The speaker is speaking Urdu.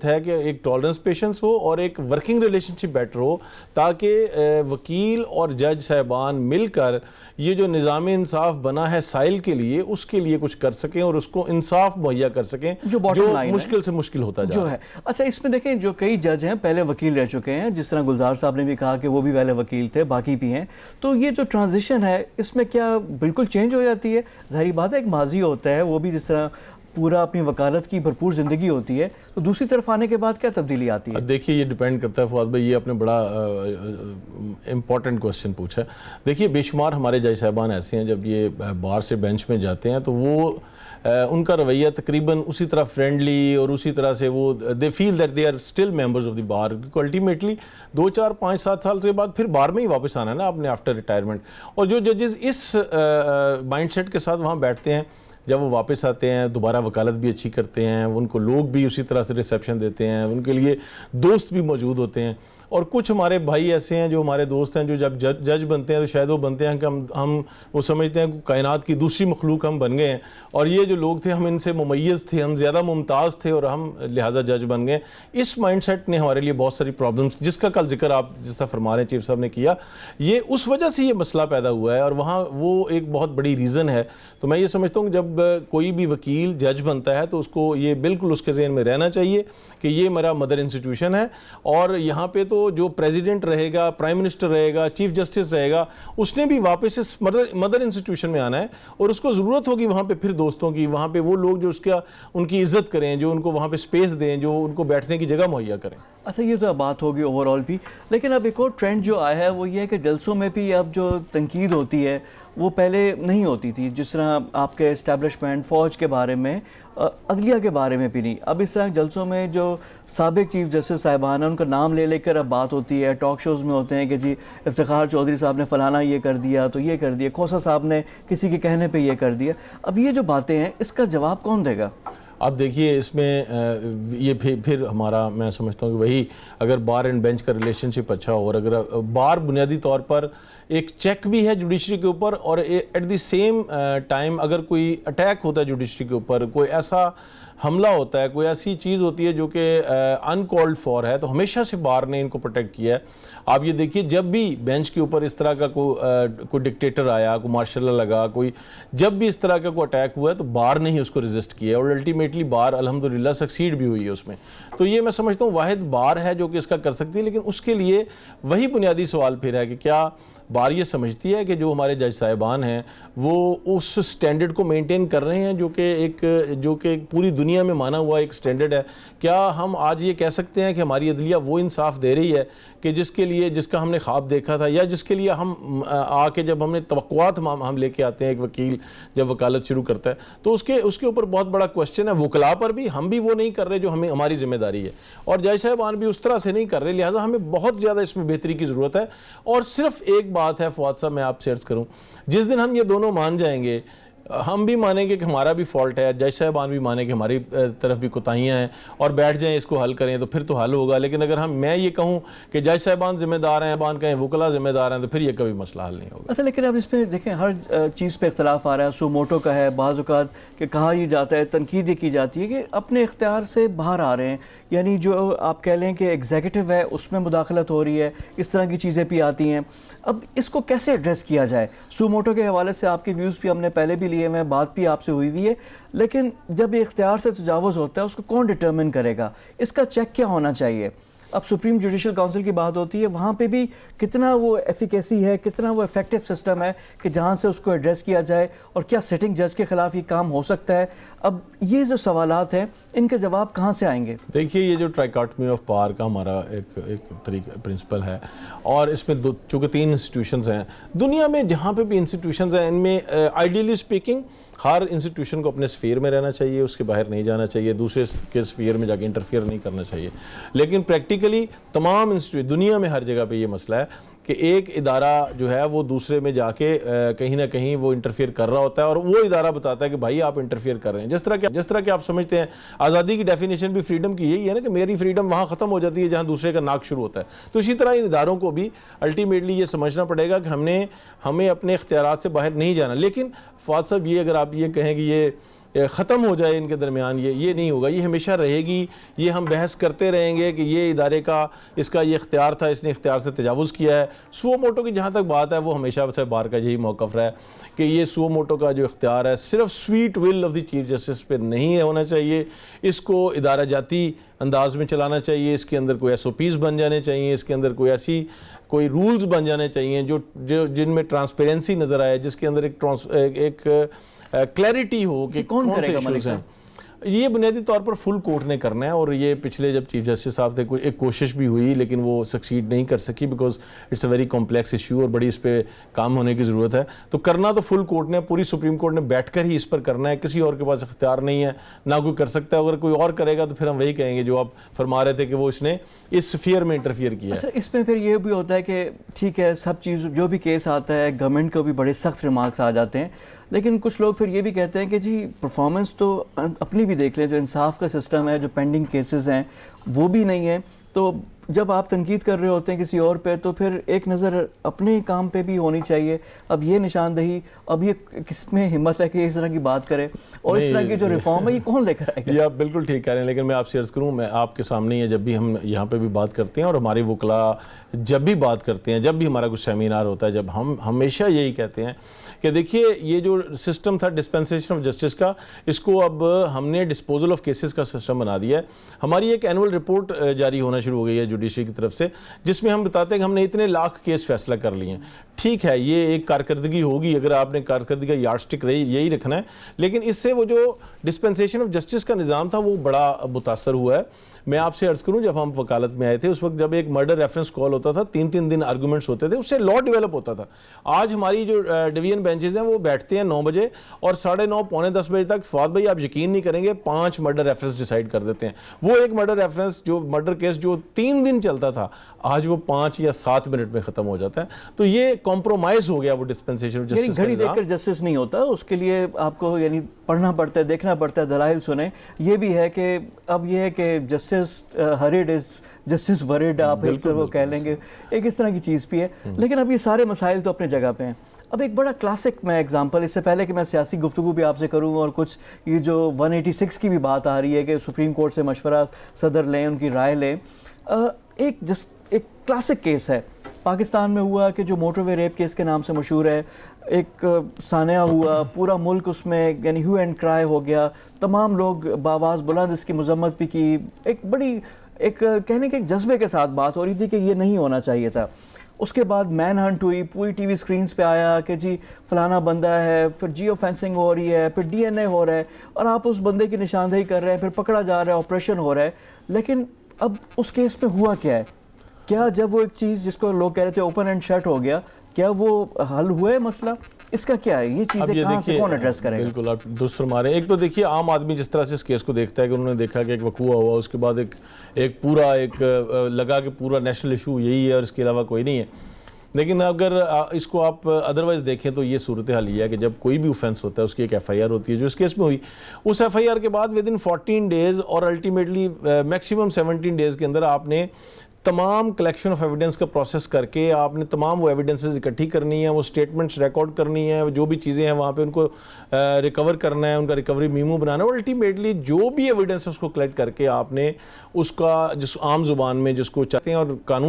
ہے کہ ایک ٹالرنس پیشنس ہو اور ایک ورکنگ ریلیشن شپ بیٹر ہو تاکہ وکیل اور جج صاحبان مل کر یہ جو نظام انصاف بنا ہے سائل کے لیے اس کے لیے کچھ کر سکیں اور اس کو انصاف مہیا کر سکیں جو مشکل سے مشکل ہوتا جا ہے. اچھا اس میں دیکھیں جو کئی جج ہیں پہلے وکیل رہ چکے ہیں، جس طرح گلزار صاحب نے بھی کہا کہ وہ بھی پہلے وکیل تھے، باقی بھی ہیں، تو یہ جو ٹرانزیشن ہے اس میں کیا بالکل چینج ہو جاتی ہے؟ ظاہری بات ہے ایک ماضی ہوتا ہے، وہ بھی جس طرح پورا اپنی وکالت کی بھرپور زندگی ہوتی ہے، تو دوسری طرف آنے کے بعد کیا تبدیلی آتی ہے؟ دیکھیے یہ ڈیپینڈ کرتا ہے فواد بھائی، یہ آپ نے بڑا امپورٹنٹ کوسچن پوچھا ہے. دیکھیے بے شمار ہمارے جج صاحبان ایسے ہیں جب یہ بار سے بینچ میں جاتے ہیں تو وہ ان کا رویہ تقریباً اسی طرح فرینڈلی اور اسی طرح سے وہ they feel that they are still members of the bar, کیونکہ الٹیمیٹلی 2 4 5 7 سال کے بعد پھر بار میں ہی واپس آنا ہے نا آپ نے آفٹر ریٹائرمنٹ. اور جو ججز اس مائنڈ سیٹ کے ساتھ وہاں بیٹھتے ہیں جب وہ واپس آتے ہیں دوبارہ وکالت بھی اچھی کرتے ہیں، ان کو لوگ بھی اسی طرح سے ریسیپشن دیتے ہیں، ان کے لیے دوست بھی موجود ہوتے ہیں. اور کچھ ہمارے بھائی ایسے ہیں جو ہمارے دوست ہیں جو جب جج بنتے ہیں تو شاید وہ بنتے ہیں کہ ہم وہ سمجھتے ہیں کہ کائنات کی دوسری مخلوق ہم بن گئے ہیں اور یہ جو لوگ تھے ہم ان سے ممیز تھے، ہم زیادہ ممتاز تھے اور ہم لہٰذا جج بن گئے. اس مائنڈ سیٹ نے ہمارے لیے بہت ساری پرابلمس جس کا کل ذکر آپ جس طرح فرما رہے ہیں چیف صاحب نے کیا، یہ اس وجہ سے یہ مسئلہ پیدا ہوا ہے اور وہاں وہ ایک بہت بڑی ریزن ہے. تو میں یہ سمجھتا ہوں کہ جب کوئی بھی وکیل جج بنتا ہے تو اس کو یہ بالکل اس کے ذہن میں رہنا چاہیے کہ یہ میرا مدر انسٹیٹیوشن ہے اور یہاں پہ تو جو پریزیڈنٹ رہے گا، پرائم منسٹر رہے گا، چیف جسٹس رہے گا، اس نے بھی واپس اس مدر انسٹیٹیوشن میں آنا ہے اور اس کو ضرورت ہوگی وہاں پہ پھر دوستوں کی، وہاں پہ وہ لوگ جو ان کی عزت کریں، جو ان کو وہاں پہ سپیس دیں، جو ان کو بیٹھنے کی جگہ مہیا کریں. اچھا یہ تو بات ہوگی اوور آل بھی، لیکن اب ایک اور ٹرینڈ جو آیا ہے وہ یہ ہے کہ جلسوں میں بھی اب جو تنقید ہوتی ہے وہ پہلے نہیں ہوتی تھی، جس طرح آپ کے اسٹیبلشمنٹ فوج کے بارے میں، عدلیہ کے بارے میں بھی نہیں. اب اس طرح جلسوں میں جو سابق چیف جسٹس صاحبان ہیں ان کا نام لے لے کر اب بات ہوتی ہے، ٹاک شوز میں ہوتے ہیں کہ جی افتخار چودھری صاحب نے فلانا یہ کر دیا تو یہ کر دیا، کھوسہ صاحب نے کسی کے کہنے پہ یہ کر دیا. اب یہ جو باتیں ہیں اس کا جواب کون دے گا؟ اب دیکھیے اس میں یہ پھر ہمارا میں سمجھتا ہوں کہ وہی اگر بار اینڈ بینچ کا ریلیشن شپ اچھا ہو اور اگر بار بنیادی طور پر ایک چیک بھی ہے جوڈیشری کے اوپر اور ایٹ دی سیم ٹائم اگر کوئی اٹیک ہوتا ہے جوڈیشری کے اوپر، کوئی ایسا حملہ ہوتا ہے، کوئی ایسی چیز ہوتی ہے جو کہ ان کالڈ فار ہے، تو ہمیشہ سے بار نے ان کو پروٹیکٹ کیا ہے. آپ یہ دیکھیے جب بھی بینچ کے اوپر اس طرح کا کوئی ڈکٹیٹر آیا، کوئی مارشل لا لگا، جب بھی اس طرح کا کوئی اٹیک ہوا ہے تو بار نے ہی اس کو ریزسٹ کیا اور الٹیمیٹلی بار الحمدللہ سکسیڈ بھی ہوئی ہے اس میں. تو یہ میں سمجھتا ہوں واحد بار ہے جو کہ اس کا کر سکتی ہے، لیکن اس کے لیے وہی بنیادی سوال پھر ہے کہ کیا بار یہ سمجھتی ہے کہ جو ہمارے جج صاحبان ہیں وہ اس سٹینڈرڈ کو مینٹین کر رہے ہیں جو کہ پوری دنیا میں مانا ہوا ایک سٹینڈرڈ ہے. کیا ہم آج یہ کہہ سکتے ہیں کہ ہماری عدلیہ وہ انصاف دے رہی ہے کہ جس کا ہم نے خواب دیکھا تھا یا جس کے لیے ہم آ کے جب ہم نے توقعات ہم لے کے آتے ہیں، ایک وکیل جب وکالت شروع کرتا ہے تو اس کے اوپر بہت بڑا کوسچن ہے. وکلاء پر بھی ہم بھی وہ نہیں کر رہے جو ہماری ذمہ داری ہے اور جج صاحبان بھی اس طرح سے نہیں کر رہے، لہٰذا ہمیں بہت زیادہ اس میں بہتری کی ضرورت ہے. اور صرف ایک بات ہے فواد صاحب میں آپ سے عرض کروں، جس دن ہم یہ دونوں مان جائیں گے، ہم بھی مانیں گے کہ ہمارا بھی فالٹ ہے، جج صاحبان بھی مانیں کہ ہماری طرف بھی کوتاہیاں ہیں اور بیٹھ جائیں اس کو حل کریں تو پھر تو حل ہوگا. لیکن اگر میں یہ کہوں کہ جج صاحبان ذمہ دار ہیں، کہیں وکلاء ذمہ دار ہیں، تو پھر یہ کبھی مسئلہ حل نہیں ہوگا. اچھا لیکن اب اس پہ دیکھیں ہر چیز پہ اختلاف آ رہا ہے، سو موٹو کا ہے، بعض اوقات کہ کہا یہ جاتا ہے، تنقید یہ کی جاتی ہے کہ اپنے اختیار سے باہر آ رہے ہیں، یعنی جو آپ کہہ لیں کہ ایگزیکٹو ہے اس میں مداخلت ہو رہی ہے، اس طرح کی چیزیں بھی آتی ہیں. اب اس کو کیسے ایڈریس کیا جائے؟ سو موٹو کے حوالے سے آپ کے ویوز بھی ہم نے پہلے بھی لیے ہوئے ہیں، بات بھی آپ سے ہوئی ہے، لیکن جب یہ اختیار سے تجاوز ہوتا ہے اس کو کون ڈٹرمن کرے گا؟ اس کا چیک کیا ہونا چاہیے؟ اب سپریم جوڈیشل کونسل کی بات ہوتی ہے، وہاں پہ بھی کتنا وہ ایفیکیسی ہے، کتنا وہ ایفیکٹو سسٹم ہے کہ جہاں سے اس کو ایڈریس کیا جائے، اور کیا سٹنگ جج کے خلاف یہ کام ہو سکتا ہے؟ اب یہ جو سوالات ہیں ان کے جواب کہاں سے آئیں گے؟ دیکھیے یہ جو ٹرائیکاٹمی آف پاور کا ہمارا ایک طریقہ پرنسپل ہے اور اس میں چونکہ 3 انسٹیٹیوشنز ہیں دنیا میں، جہاں پہ بھی انسٹیٹیوشنز ہیں ان میں آئیڈیلی اسپیکنگ ہر انسٹیٹیوشن کو اپنے سفیر میں رہنا چاہیے، اس کے باہر نہیں جانا چاہیے، دوسرے کے سفیر میں جا کے انٹرفیئر نہیں کرنا چاہیے. لیکن پریکٹیکلی تمام دنیا میں ہر جگہ پہ یہ مسئلہ ہے کہ ایک ادارہ جو ہے وہ دوسرے میں جا کے کہیں نہ کہیں وہ انٹرفیئر کر رہا ہوتا ہے اور وہ ادارہ بتاتا ہے کہ بھائی آپ انٹرفیئر کر رہے ہیں. جس طرح کہ آپ سمجھتے ہیں آزادی کی ڈیفینیشن بھی فریڈم کی یہی ہے نا کہ میری فریڈم وہاں ختم ہو جاتی ہے جہاں دوسرے کا ناک شروع ہوتا ہے. تو اسی طرح ان اداروں کو بھی الٹیمیٹلی یہ سمجھنا پڑے گا کہ ہمیں اپنے اختیارات سے باہر نہیں جانا. لیکن فواد صاحب یہ اگر آپ یہ کہیں کہ یہ ختم ہو جائے ان کے درمیان، یہ نہیں ہوگا، یہ ہمیشہ رہے گی. یہ ہم بحث کرتے رہیں گے کہ یہ ادارے کا اس کا یہ اختیار تھا، اس نے اختیار سے تجاوز کیا ہے. سو موٹو کی جہاں تک بات ہے وہ ہمیشہ سے بار کا یہی موقف رہا ہے کہ یہ سو موٹو کا جو اختیار ہے صرف sweet will of the chief justice پہ نہیں ہونا چاہیے، اس کو ادارہ جاتی انداز میں چلانا چاہیے. اس کے اندر کوئی ایس او پیز بن جانے چاہیے، اس کے اندر کوئی رولز بن جانے چاہیے جن میں ٹرانسپیرنسی نظر آئے، جس کے اندر ایک کلیئرٹی ہو کہ کون سے ایشوز ہیں. یہ بنیادی طور پر فل کورٹ نے کرنا ہے، اور یہ پچھلے جب چیف جسٹس صاحب تھے ایک کوشش بھی ہوئی لیکن وہ سکسیڈ نہیں کر سکی، because it's a very complex issue اور بڑی اس پہ کام ہونے کی ضرورت ہے. تو کرنا تو فل کورٹ نے، پوری سپریم کورٹ نے بیٹھ کر ہی اس پر کرنا ہے، کسی اور کے پاس اختیار نہیں ہے، نہ کوئی کر سکتا ہے. اگر کوئی اور کرے گا تو پھر ہم وہی کہیں گے جو آپ فرما رہے تھے کہ وہ اس نے اس سفیئر میں انٹرفیئر کیا ہے. اچھا، اس میں پھر یہ بھی ہوتا ہے کہ ٹھیک ہے سب چیز جو بھی کیس آتا ہے گورنمنٹ کو بھی بڑے سخت ریمارکس آ جاتے ہیں، لیکن کچھ لوگ پھر یہ بھی کہتے ہیں کہ جی پرفارمنس تو اپنی بھی دیکھ لیں، جو انصاف کا سسٹم ہے، جو پینڈنگ کیسز ہیں وہ بھی نہیں ہے. تو جب آپ تنقید کر رہے ہوتے ہیں کسی اور پہ تو پھر ایک نظر اپنے کام پہ بھی ہونی چاہیے. اب یہ نشاندہی، اب یہ کس میں ہمت ہے کہ اس طرح کی بات کرے، اور اس طرح کی جو ریفارم ہے یہ کون لے کر آئے گا؟ یہ آپ بالکل ٹھیک کہہ رہے ہیں، لیکن میں آپ سے عرض کروں، میں آپ کے سامنے ہی ہے، جب بھی ہم یہاں پہ بھی بات کرتے ہیں اور ہمارے وکلاء جب بھی بات کرتے ہیں، جب بھی ہمارا کچھ سیمینار ہوتا ہے، جب ہم ہمیشہ یہی کہتے ہیں کہ دیکھیے یہ جو سسٹم تھا ڈسپینسیشن آف جسٹس کا، اس کو اب ہم نے ڈسپوزل آف کیسز کا سسٹم بنا دیا ہے. ہماری ایک اینول رپورٹ جاری ہونا شروع ہو گئی ہے جوڈیشری کی طرف سے، جس میں ہم بتاتے ہیں کہ ہم نے اتنے لاکھ کیس فیصلہ کر لیے ہیں. ٹھیک ہے، یہ ایک کارکردگی ہوگی اگر آپ نے کارکردگی کا یارڈ سٹک یہی رکھنا ہے، لیکن اس سے وہ جو ڈسپینسیشن آف جسٹس کا نظام تھا وہ بڑا متاثر ہوا ہے. میں آپ سے عرض کروں، جب ہم وکالت میں آئے تھے اس وقت جب ایک مرڈر ریفرنس کال ہوتا تھا 3 دن آرگومنٹس ہوتے تھے، اس سے لا ڈیولپ ہوتا تھا. آج ہماری جو ڈویژن بینچز ہیں وہ بیٹھتے ہیں 9 بجے اور 9:30 پونے 10 بجے تک، فواد بھائی آپ یقین نہیں کریں گے 5 مرڈر ریفرنس ڈیسائیڈ کر دیتے ہیں. وہ ایک مرڈر ریفرنس جو مرڈر کیس جو 3 دن چلتا تھا آج وہ 5 یا 7 منٹ میں ختم ہو جاتا ہے. تو یہ کمپرومائز ہو گیا وہ ڈسپینسیشن آف جسٹس کا گھڑی دیکھ نظام. کر جسٹس نہیں ہوتا، اس کے لیے آپ کو یعنی پڑھنا پڑتا ہے، دیکھنا پڑتا ہے، دلائل سنیں. یہ بھی ہے کہ اب یہ ہے کہ جسٹس ہریڈ از جسٹس ورڈ، آپ وہ کہہ لیں گے، ایک اس طرح کی چیز بھی ہے. لیکن اب یہ سارے مسائل تو اپنے جگہ پہ ہیں. اب ایک بڑا کلاسک میں ایگزامپل، اس سے پہلے کہ میں سیاسی گفتگو بھی آپ سے کروں اور کچھ یہ جو 186 کی بھی بات آ رہی ہے کہ سپریم کورٹ سے مشورہ صدر لیں، ان کی رائے لیں. ایک کلاسک کیس ہے پاکستان میں ہوا کہ جو موٹر وے ریپ کیس کے نام سے مشہور ہے، ایک سانحہ ہوا، پورا ملک اس میں یعنی ہیو اینڈ کرائے ہو گیا، تمام لوگ بآواز بلند اس کی مذمت بھی کی. ایک بڑی کہنے کے ایک جذبے کے ساتھ بات ہو رہی تھی کہ یہ نہیں ہونا چاہیے تھا. اس کے بعد مین ہنٹ ہوئی، پوری ٹی وی سکرینز پہ آیا کہ جی فلانا بندہ ہے، پھر جیو فینسنگ ہو رہی ہے، پھر ڈی این اے ہو رہا ہے، اور آپ اس بندے کی نشاندہی کر رہے ہیں، پھر پکڑا جا رہا ہے، آپریشن ہو رہا ہے. لیکن اب اس کیس پہ ہوا کیا ہے؟ کیا جب وہ ایک چیز جس کو لوگ کہہ رہے تھے اوپن اینڈ شٹ ہو گیا، کیا وہ حل ہوا ہے مسئلہ؟ اس کا کیا ہے؟ یہ چیزیں کہاں سے کون ایڈریس کرے گا؟ بالکل آپ درست فرما رہے ہیں. ایک تو دیکھیے عام آدمی جس طرح سے اس کیس کو دیکھتا ہے کہ انہوں نے دیکھا کہ ایک وقوع ہوا، اس کے بعد ایک پورا لگا کہ پورا نیشنل ایشو یہی ہے اور اس کے علاوہ کوئی نہیں ہے. لیکن اگر اس کو آپ ادروائز دیکھیں تو یہ صورتحال یہ ہے کہ جب کوئی بھی اوفینس ہوتا ہے اس کی ایک ایف آئی آر ہوتی ہے، جو اس کیس میں ہوئی. اس ایف آئی آر کے بعد ود ان 14 ڈیز اور الٹیمیٹلی میکسیمم 17 ڈیز کے اندر آپ نے تمام کلیکشن آف ایویڈنس کا پروسیس کر کے آپ نے تمام وہ ایویڈنسز اکٹھی کرنی ہے، وہ سٹیٹمنٹس ریکارڈ کرنی ہے، جو بھی چیزیں ہیں وہاں پہ ان کو ریکور کرنا ہے، ان کا ریکوری میمو بنانا ہے. الٹیمیٹلی جو بھی ایویڈنس ہے اس کو کلیکٹ کر کے آپ نے اس کا جس عام زبان میں جس کو چاہتے ہیں اور قانون